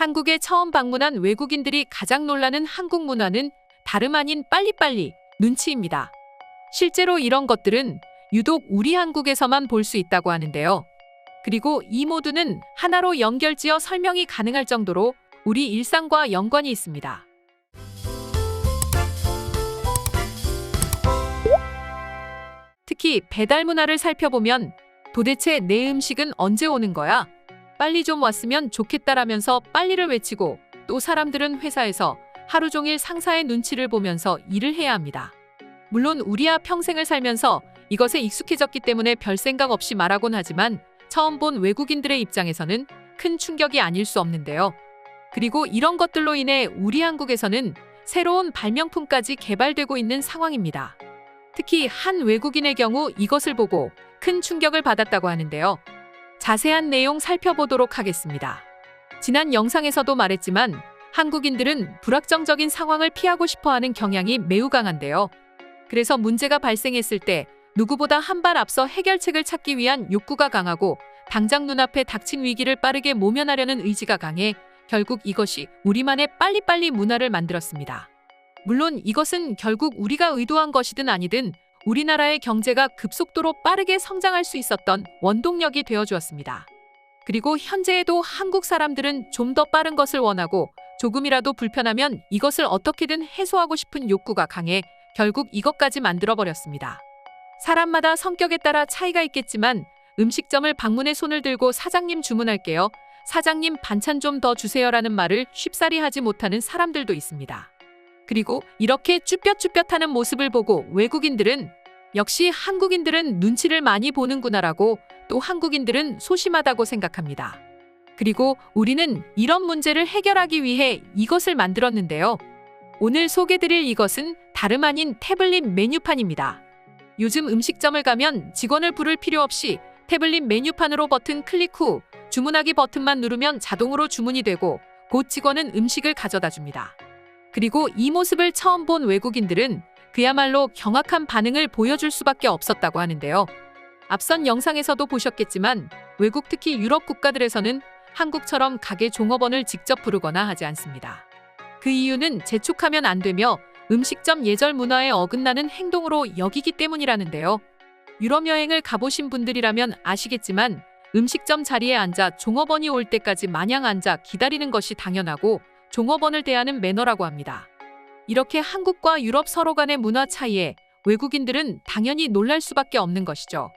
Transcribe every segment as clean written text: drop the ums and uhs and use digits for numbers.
한국에 처음 방문한 외국인들이 가장 놀라는 한국 문화는 다름 아닌 빨리빨리 눈치입니다. 실제로 이런 것들은 유독 우리 한국에서만 볼 수 있다고 하는데요. 그리고 이 모두는 하나로 연결지어 설명이 가능할 정도로 우리 일상과 연관이 있습니다. 특히 배달 문화를 살펴보면 도대체 내 음식은 언제 오는 거야? 빨리 좀 왔으면 좋겠다라면서 빨리를 외치고 또 사람들은 회사에서 하루 종일 상사의 눈치를 보면서 일을 해야 합니다. 물론 우리야 평생을 살면서 이것에 익숙해졌기 때문에 별 생각 없이 말하곤 하지만 처음 본 외국인들의 입장에서는 큰 충격이 아닐 수 없는데요. 그리고 이런 것들로 인해 우리 한국에서는 새로운 발명품까지 개발되고 있는 상황입니다. 특히 한 외국인의 경우 이것을 보고 큰 충격을 받았다고 하는데요. 자세한 내용 살펴보도록 하겠습니다. 지난 영상에서도 말했지만 한국인들은 불확정적인 상황을 피하고 싶어하는 경향이 매우 강한데요. 그래서 문제가 발생했을 때 누구보다 한 발 앞서 해결책을 찾기 위한 욕구가 강하고 당장 눈앞에 닥친 위기를 빠르게 모면하려는 의지가 강해 결국 이것이 우리만의 빨리빨리 문화를 만들었습니다. 물론 이것은 결국 우리가 의도한 것이든 아니든 우리나라의 경제가 급속도로 빠르게 성장할 수 있었던 원동력이 되어주었습니다. 그리고 현재에도 한국 사람들은 좀 더 빠른 것을 원하고 조금이라도 불편하면 이것을 어떻게든 해소하고 싶은 욕구가 강해 결국 이것까지 만들어버렸습니다. 사람마다 성격에 따라 차이가 있겠지만 음식점을 방문해 손을 들고 사장님 주문할게요. 사장님 반찬 좀 더 주세요라는 말을 쉽사리 하지 못하는 사람들도 있습니다. 그리고 이렇게 쭈뼛쭈뼛하는 모습을 보고 외국인들은 역시 한국인들은 눈치를 많이 보는구나라고 또 한국인들은 소심하다고 생각합니다. 그리고 우리는 이런 문제를 해결하기 위해 이것을 만들었는데요. 오늘 소개드릴 이것은 다름 아닌 태블릿 메뉴판입니다. 요즘 음식점을 가면 직원을 부를 필요 없이 태블릿 메뉴판으로 버튼 클릭 후 주문하기 버튼만 누르면 자동으로 주문이 되고 곧 직원은 음식을 가져다 줍니다. 그리고 이 모습을 처음 본 외국인들은 그야말로 경악한 반응을 보여줄 수밖에 없었다고 하는데요. 앞선 영상에서도 보셨겠지만 외국 특히 유럽 국가들에서는 한국처럼 가게 종업원을 직접 부르거나 하지 않습니다. 그 이유는 재촉하면 안 되며 음식점 예절 문화에 어긋나는 행동으로 여기기 때문이라는데요. 유럽 여행을 가보신 분들이라면 아시겠지만 음식점 자리에 앉아 종업원이 올 때까지 마냥 앉아 기다리는 것이 당연하고 종업원을 대하는 매너라고 합니다. 이렇게 한국과 유럽 서로 간의 문화 차이에 외국인들은 당연히 놀랄 수밖에 없는 것이죠.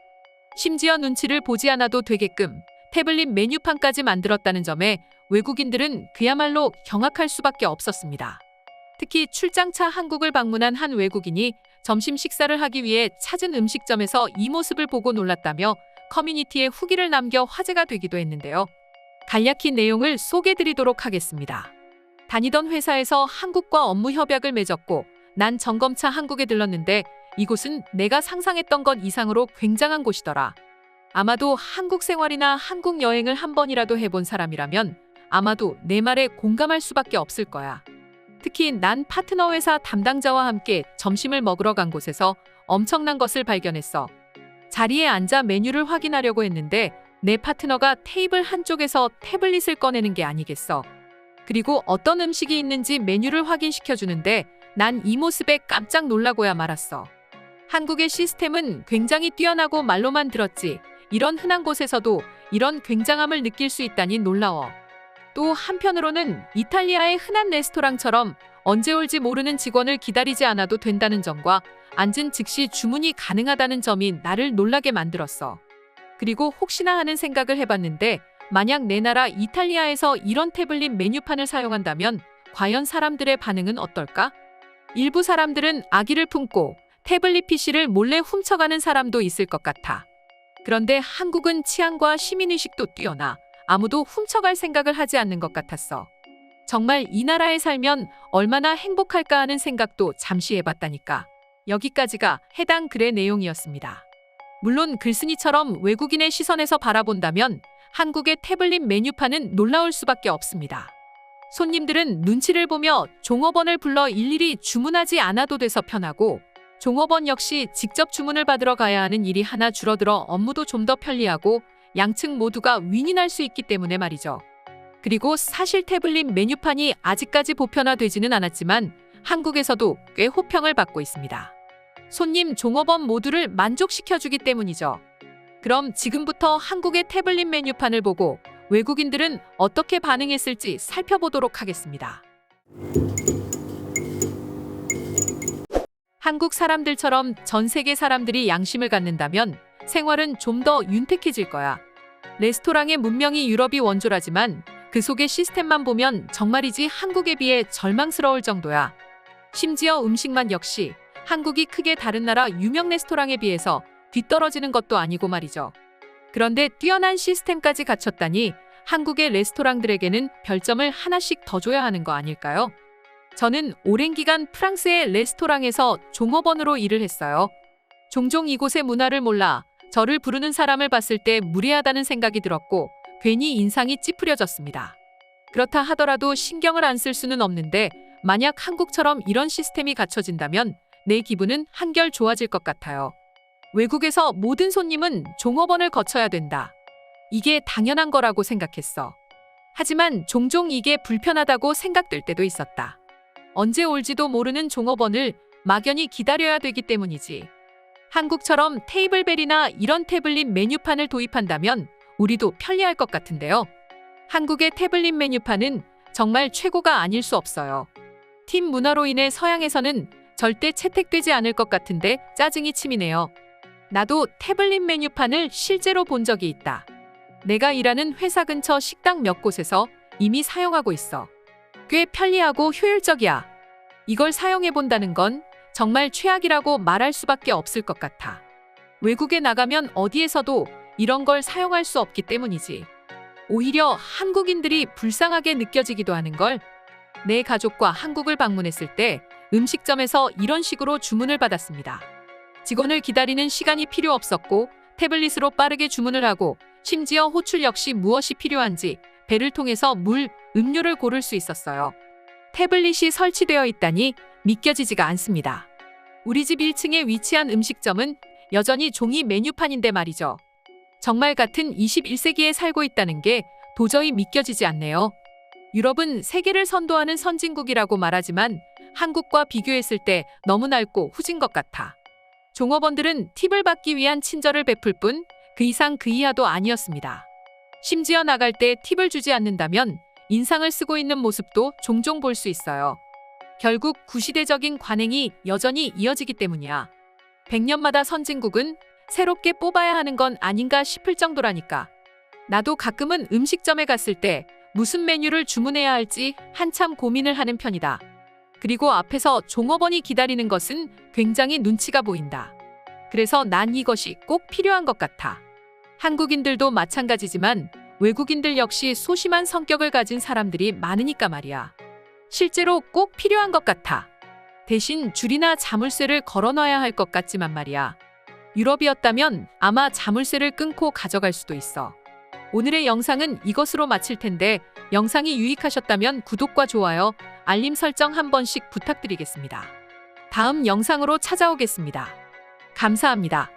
심지어 눈치를 보지 않아도 되게끔 태블릿 메뉴판까지 만들었다는 점에 외국인들은 그야말로 경악할 수밖에 없었습니다. 특히 출장차 한국을 방문한 한 외국인이 점심 식사를 하기 위해 찾은 음식점에서 이 모습을 보고 놀랐다며 커뮤니티에 후기를 남겨 화제가 되기도 했는데요. 간략히 내용을 소개드리도록 하겠습니다. 다니던 회사에서 한국과 업무 협약을 맺었고 난 점검차 한국에 들렀는데 이곳은 내가 상상했던 것 이상으로 굉장한 곳이더라. 아마도 한국 생활이나 한국 여행을 한 번이라도 해본 사람이라면 아마도 내 말에 공감할 수밖에 없을 거야. 특히 난 파트너 회사 담당자와 함께 점심을 먹으러 간 곳에서 엄청난 것을 발견했어. 자리에 앉아 메뉴를 확인하려고 했는데 내 파트너가 테이블 한쪽에서 태블릿을 꺼내는 게 아니겠어. 그리고 어떤 음식이 있는지 메뉴를 확인시켜주는데 난 이 모습에 깜짝 놀라고야 말았어. 한국의 시스템은 굉장히 뛰어나고 말로만 들었지 이런 흔한 곳에서도 이런 굉장함을 느낄 수 있다니 놀라워. 또 한편으로는 이탈리아의 흔한 레스토랑처럼 언제 올지 모르는 직원을 기다리지 않아도 된다는 점과 앉은 즉시 주문이 가능하다는 점이 나를 놀라게 만들었어. 그리고 혹시나 하는 생각을 해봤는데 만약 내 나라 이탈리아에서 이런 태블릿 메뉴판을 사용한다면 과연 사람들의 반응은 어떨까? 일부 사람들은 악의를 품고 태블릿 PC를 몰래 훔쳐가는 사람도 있을 것 같아. 그런데 한국은 치안과 시민의식도 뛰어나 아무도 훔쳐갈 생각을 하지 않는 것 같았어. 정말 이 나라에 살면 얼마나 행복할까 하는 생각도 잠시 해봤다니까. 여기까지가 해당 글의 내용이었습니다. 물론 글쓴이처럼 외국인의 시선에서 바라본다면 한국의 태블릿 메뉴판은 놀라울 수밖에 없습니다. 손님들은 눈치를 보며 종업원을 불러 일일이 주문하지 않아도 돼서 편하고 종업원 역시 직접 주문을 받으러 가야 하는 일이 하나 줄어들어 업무도 좀 더 편리하고 양측 모두가 윈윈할 수 있기 때문에 말이죠. 그리고 사실 태블릿 메뉴판이 아직까지 보편화되지는 않았지만 한국에서도 꽤 호평을 받고 있습니다. 손님, 종업원 모두를 만족시켜주기 때문이죠. 그럼 지금부터 한국의 태블릿 메뉴판을 보고 외국인들은 어떻게 반응했을지 살펴보도록 하겠습니다. 한국 사람들처럼 전 세계 사람들이 양심을 갖는다면 생활은 좀 더 윤택해질 거야. 레스토랑의 문명이 유럽이 원조라지만 그 속의 시스템만 보면 정말이지 한국에 비해 절망스러울 정도야. 심지어 음식만 역시 한국이 크게 다른 나라 유명 레스토랑에 비해서 뒤떨어지는 것도 아니고 말이죠. 그런데 뛰어난 시스템까지 갖췄다니 한국의 레스토랑들에게는 별점을 하나씩 더 줘야 하는 거 아닐까요? 저는 오랜 기간 프랑스의 레스토랑에서 종업원으로 일을 했어요. 종종 이곳의 문화를 몰라 저를 부르는 사람을 봤을 때 무례하다는 생각이 들었고 괜히 인상이 찌푸려졌습니다. 그렇다 하더라도 신경을 안 쓸 수는 없는데 만약 한국처럼 이런 시스템이 갖춰진다면 내 기분은 한결 좋아질 것 같아요. 외국에서 모든 손님은 종업원을 거쳐야 된다. 이게 당연한 거라고 생각했어. 하지만 종종 이게 불편하다고 생각될 때도 있었다. 언제 올지도 모르는 종업원을 막연히 기다려야 되기 때문이지. 한국처럼 테이블벨이나 이런 태블릿 메뉴판을 도입한다면 우리도 편리할 것 같은데요. 한국의 태블릿 메뉴판은 정말 최고가 아닐 수 없어요. 팀 문화로 인해 서양에서는 절대 채택되지 않을 것 같은데 짜증이 치미네요. 나도 태블릿 메뉴판을 실제로 본 적이 있다. 내가 일하는 회사 근처 식당 몇 곳에서 이미 사용하고 있어. 꽤 편리하고 효율적이야. 이걸 사용해 본다는 건 정말 최악이라고 말할 수밖에 없을 것 같아. 외국에 나가면 어디에서도 이런 걸 사용할 수 없기 때문이지. 오히려 한국인들이 불쌍하게 느껴지기도 하는 걸. 내 가족과 한국을 방문했을 때 음식점에서 이런 식으로 주문을 받았습니다. 직원을 기다리는 시간이 필요 없었고 태블릿으로 빠르게 주문을 하고 심지어 호출 역시 무엇이 필요한지 배를 통해서 물, 음료를 고를 수 있었어요. 태블릿이 설치되어 있다니 믿겨지지가 않습니다. 우리 집 1층에 위치한 음식점은 여전히 종이 메뉴판인데 말이죠. 정말 같은 21세기에 살고 있다는 게 도저히 믿겨지지 않네요. 유럽은 세계를 선도하는 선진국이라고 말하지만 한국과 비교했을 때 너무 낡고 후진 것 같아. 종업원들은 팁을 받기 위한 친절을 베풀 뿐 그 이상 그 이하도 아니었습니다. 심지어 나갈 때 팁을 주지 않는다면 인상을 쓰고 있는 모습도 종종 볼 수 있어요. 결국 구시대적인 관행이 여전히 이어지기 때문이야. 100년마다 선진국은 새롭게 뽑아야 하는 건 아닌가 싶을 정도라니까. 나도 가끔은 음식점에 갔을 때 무슨 메뉴를 주문해야 할지 한참 고민을 하는 편이다. 그리고 앞에서 종업원이 기다리는 것은 굉장히 눈치가 보인다. 그래서 난 이것이 꼭 필요한 것 같아. 한국인들도 마찬가지지만 외국인들 역시 소심한 성격을 가진 사람들이 많으니까 말이야. 실제로 꼭 필요한 것 같아. 대신 줄이나 자물쇠를 걸어놔야 할 것 같지만 말이야. 유럽이었다면 아마 자물쇠를 끊고 가져갈 수도 있어. 오늘의 영상은 이것으로 마칠 텐데 영상이 유익하셨다면 구독과 좋아요, 알림 설정 한 번씩 부탁드리겠습니다. 다음 영상으로 찾아오겠습니다. 감사합니다.